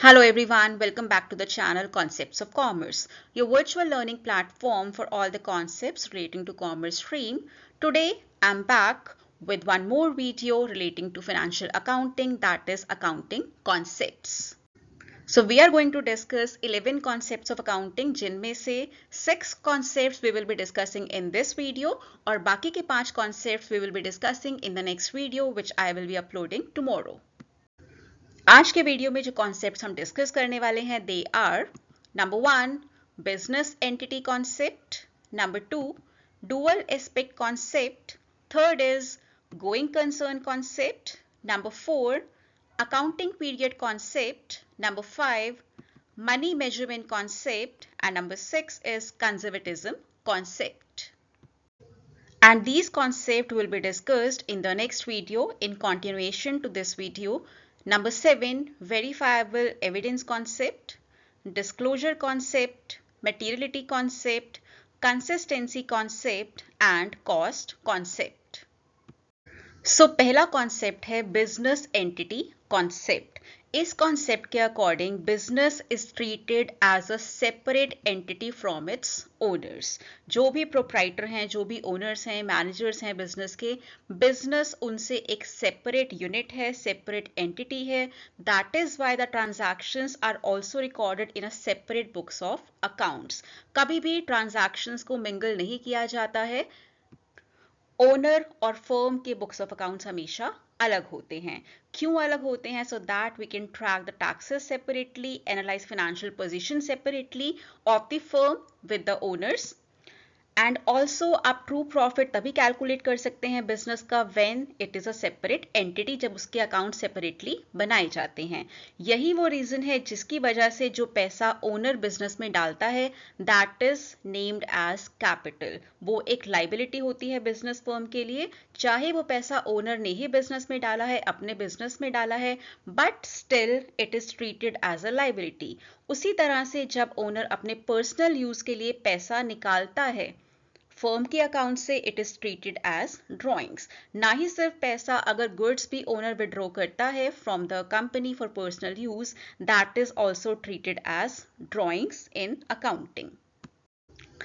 Hello everyone, welcome back to the channel Concepts of Commerce, your virtual learning platform for all the concepts relating to commerce stream. Today I'm back with one more video relating to financial accounting, that is accounting concepts. So we are going to discuss 11 concepts of accounting जिनमें से 6 concepts we will be discussing in this video और बाकी के 5 concepts we will be discussing in the next video which I will be uploading tomorrow. आज के video में जो concepts हम डिस्कस करने वाले हैं they are number 1 business entity concept, number 2 dual aspect concept, third is going concern concept, number 4 accounting period concept, number 5 money measurement concept, and number 6 is conservatism concept. And these concepts will be discussed in the next video in continuation to this video. Number 7, verifiable evidence concept, disclosure concept, materiality concept, consistency concept, and cost concept. So पहला concept है business entity concept. इस concept के according business is treated as a separate entity from its owners. जो भी proprietor हैं, जो भी owners हैं, मैनेजर्स हैं बिजनेस के, बिजनेस उनसे एक सेपरेट यूनिट है, सेपरेट एंटिटी है. That is why the transactions are also recorded in a separate books of accounts. कभी भी ट्रांजैक्शंस को मिंगल नहीं किया जाता है. ओनर और फर्म के बुक्स ऑफ अकाउंट्स हमेशा अलग होते हैं. क्यों अलग होते हैं? So that we can track the taxes separately, analyse financial position separately of the firm with the owners. And also आप ट्रू प्रॉफिट तभी कैलकुलेट कर सकते हैं बिजनेस का when it is a separate entity, जब उसके अकाउंट सेपरेटली बनाए जाते हैं. यही वो रीजन है जिसकी वजह से जो पैसा ओनर बिजनेस में डालता है that is named as capital. वो एक लाइबिलिटी होती है बिजनेस फर्म के लिए. चाहे वो पैसा ओनर ने ही बिजनेस में डाला है, अपने बिजनेस में डाला है, but still it is treated as a liability. उसी तरह से जब ओनर अपने पर्सनल यूज के लिए पैसा निकालता है फर्म के अकाउंट से, it is treated as drawings. ना ही सिर्फ पैसा, अगर गुड्स भी ओनर विड्रॉ करता है from the company for personal use, that is also treated as drawings in accounting.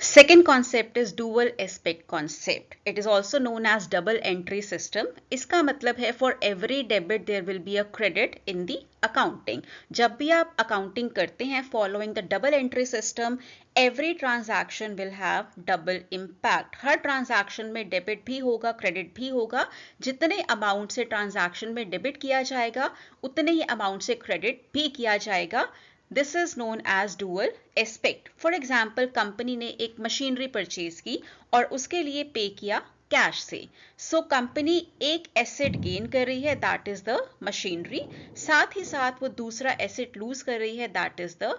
Second concept is dual aspect concept. It is also known as double entry system. इसका मतलब है for every debit there will be a credit in the accounting. जब भी आप accounting करते हैं following the double entry system, every transaction will have double impact. Her transaction में debit भी होगा, credit भी होगा. जितने amount से transaction में debit किया जाएगा, उतने ही amount से credit भी किया जाएगा. This is known as dual aspect. For example, company ने एक मशीनरी परचेज की और उसके लिए पे किया कैश से. सो कंपनी एक एसेट गेन कर रही है, दैट इज द मशीनरी. साथ ही साथ वो दूसरा एसेट लूज कर रही है, that is the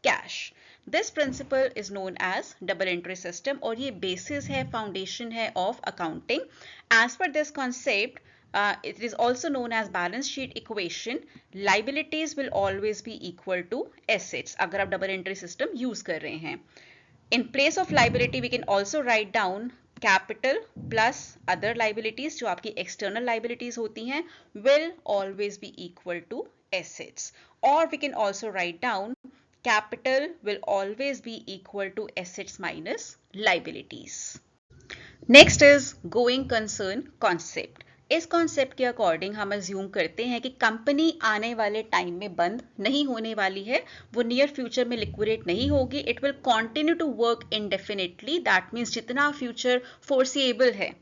cash. This principle is known as double entry system और ये बेसिस है, फाउंडेशन है of accounting. As per this concept, it is also known as balance sheet equation. Liabilities will always be equal to assets अगर आप double entry system use कर रहे हैं. In place of liability we can also write down capital plus other liabilities, जो आपकी external liabilities होती हैं, will always be equal to assets. Or we can also write down capital will always be equal to assets minus liabilities. Next is going concern concept. इस concept के according हम assume करते हैं कि company आने वाले टाइम में बंद नहीं होने वाली है, वो नियर फ्यूचर में लिक्विडेट नहीं होगी. It will continue to work indefinitely. That means जितना फ्यूचर फोर्सिएबल है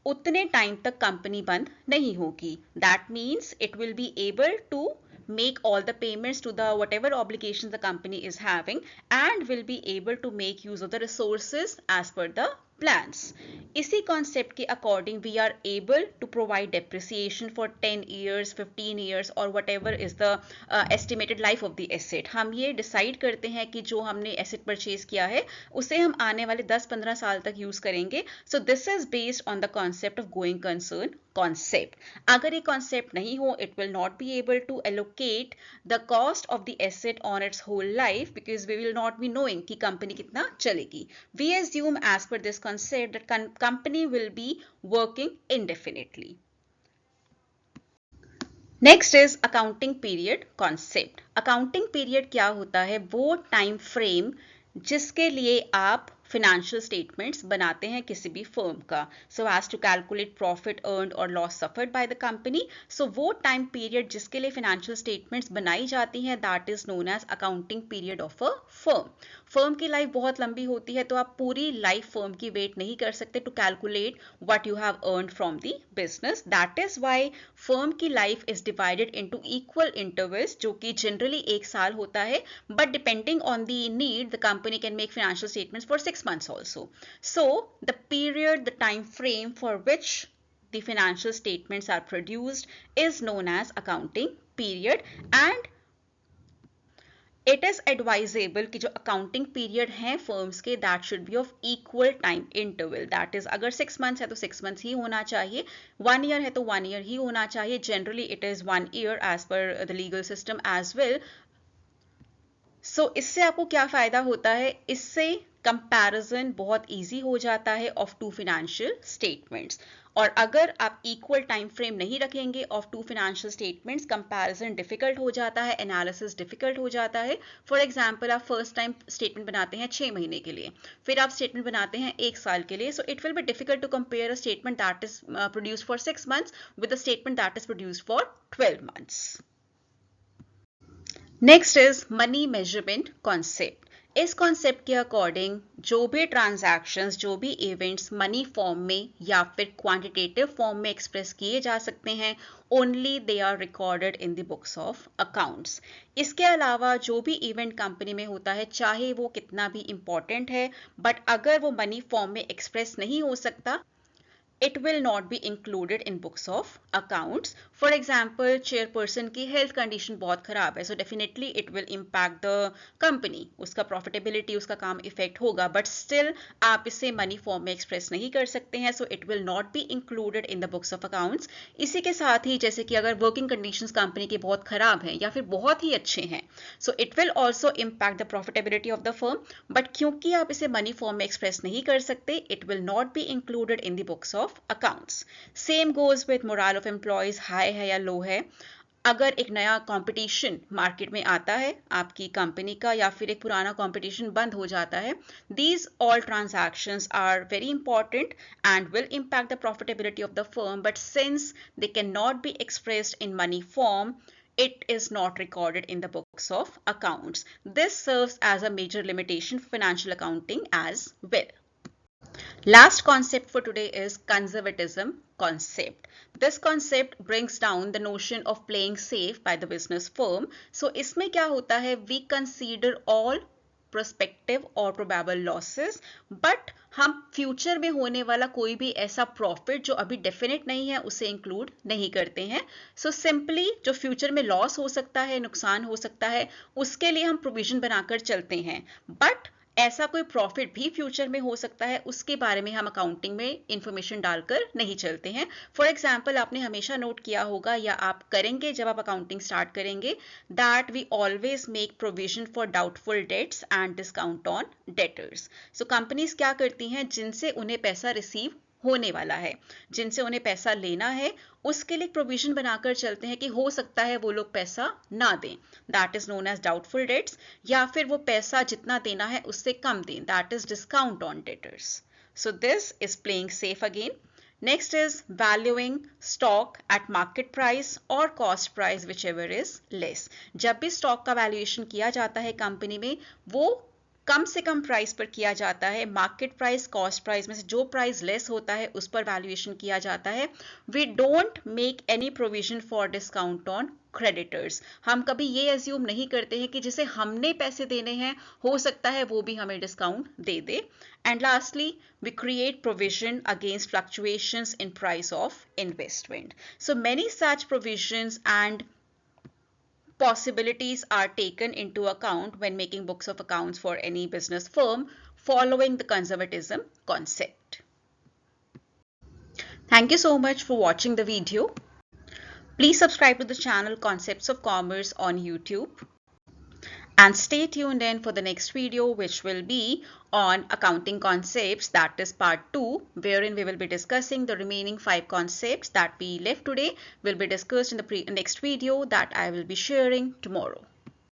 उतने टाइम तक कंपनी बंद नहीं होगी. That means it will be able to make all the payments to the whatever obligations the company is having and will be able to make use of the resources as per the plans. इसी concept के according we are able to provide depreciation for 10 years, 15 years or whatever is the estimated life of the asset. हम ये decide करते हैं कि जो हमने asset purchase किया है उसे हम आने वाले 10-15 साल तक use करेंगे. So this is based on the concept of going concern concept. अगर ये concept नहीं हो, it will not be able to allocate the cost of the asset on its whole life because we will not be knowing कि company कितना चलेगी. We assume as per this concept that company will be working indefinitely. Next is accounting period concept. Accounting period क्या होता है? वो time frame जिसके लिए आप फिनेंशियल स्टेटमेंट्स बनाते हैं किसी भी फर्म का, so as to calculate profit earned और loss suffered by the company. So वो टाइम पीरियड जिसके लिए फिनेंशियल स्टेटमेंट्स बनाई जाती हैं, that is known as accounting period of a firm. Firm की लाइफ बहुत लंबी होती है, तो आप पूरी लाइफ फर्म की वेट नहीं कर सकते to calculate what you have earned from the business. That is why firm की life is divided into equal intervals, जो कि जनरली 1 साल होता है, but depending on the need the company can make financial statements for 6 months also. So the period, the time frame for which the financial statements are produced is known as accounting period. And it is advisable कि जो accounting period है firms के, that should be of equal time interval. That is, अगर 6 months है तो 6 months ही होना चाहिए, 1 year है तो 1 year ही होना चाहिए. Generally it is 1 year as per the legal system as well. इससे आपको क्या फायदा होता है? इससे कंपैरिजन बहुत इजी हो जाता है ऑफ टू फिनेंशियल स्टेटमेंट्स। और अगर आप इक्वल टाइम फ्रेम नहीं रखेंगे of two financial statements, comparison difficult हो जाता है, एनालिसिस डिफिकल्ट हो जाता है। फॉर एग्जांपल, आप फर्स्ट टाइम स्टेटमेंट बनाते हैं 6 महीने के लिए, फिर आप स्टेटमेंट बनाते हैं 1 साल के लिए, so it will be difficult to compare a statement that is produced for 6 months with a statement that is produced for 12 months. Next is money measurement concept. इस कॉन्सेप्ट के अकॉर्डिंग जो भी ट्रांजैक्शंस, जो भी इवेंट्स मनी फॉर्म में या फिर quantitative form में एक्सप्रेस किए जा सकते हैं, only they are recorded in the books of accounts. इसके अलावा जो भी इवेंट कंपनी में होता है, चाहे वो कितना भी इंपॉर्टेंट है, बट अगर वो मनी फॉर्म में एक्सप्रेस नहीं हो सकता, it will not be included in books of accounts. For example, chairperson की health condition बहुत खराब है, so definitely it will impact the company, उसका profitability, उसका काम effect होगा, but still आप इसे money form में express नहीं कर सकते हैं, so it will not be included in the books of accounts. इसी के साथ ही जैसे कि अगर working conditions company के बहुत खराब हैं या फिर बहुत ही अच्छे हैं, so it will also impact the profitability of the firm, but क्योंकि आप इसे money form में express नहीं कर सकते, it will not be included in the books of accounts. Same goes with morale of employees, high है या लो है। अगर एक नया कंपटीशन मार्केट में आता है आपकी कंपनी का, या फिर एक पुराना कंपटीशन बंद हो जाता है, these all transactions are very important and will impact the profitability of the firm, but since they cannot be expressed in money form, it is not recorded in the books of accounts. This serves as a major limitation for financial accounting as well. Last concept for today is conservatism concept. This concept brings down the notion of playing safe by the business firm. So इसमें क्या होता है? We consider all prospective और probable losses, but हम future में होने वाला कोई भी ऐसा प्रॉफिट जो अभी डेफिनेट नहीं है उसे इंक्लूड नहीं करते हैं। सो सिंपली जो फ्यूचर में लॉस हो सकता है, नुकसान हो सकता है, उसके लिए हम प्रोविजन बनाकर चलते हैं, बट ऐसा कोई प्रॉफिट भी फ्यूचर में हो सकता है, उसके बारे में हम अकाउंटिंग में इंफॉर्मेशन डालकर नहीं चलते हैं। फॉर एग्जाम्पल, आपने हमेशा नोट किया होगा या आप करेंगे जब आप अकाउंटिंग स्टार्ट करेंगे, that we always make provision for doubtful debts and discount on debtors. So companies क्या करती हैं? जिनसे उन्हें पैसा रिसीव होने वाला है, जिनसे उन्हें पैसा लेना है, उसके लिए प्रोविजन बनाकर चलते हैं कि हो सकता है वो लोग पैसा ना दें, that is known as doubtful debts, या फिर वो पैसा जितना देना है उससे कम दें, that is discount on debtors. So this is playing safe again. Next is valuing stock at market price or cost price, whichever is less. जब भी स्टॉक का वैल्यूएशन किया जाता है कंपनी में, वो कम से कम प्राइस पर किया जाता है। मार्केट प्राइस, कॉस्ट प्राइस में से जो प्राइस लेस होता है उस पर वैल्यूएशन किया जाता है। We don't make any provision for discount on creditors. हम कभी ये एज्यूम नहीं करते हैं कि जिसे हमने पैसे देने हैं हो सकता है वो भी हमें डिस्काउंट दे दे। And lastly, we create provision against fluctuations in price of investment. So many such provisions and possibilities are taken into account when making books of accounts for any business firm following the conservatism concept. Thank you so much for watching the video. Please subscribe to the channel Concepts of Commerce on YouTube. And stay tuned in for the next video, which will be on accounting concepts, that is part 2, wherein we will be discussing the remaining 5 concepts that we left today will be discussed in the next video that I will be sharing tomorrow.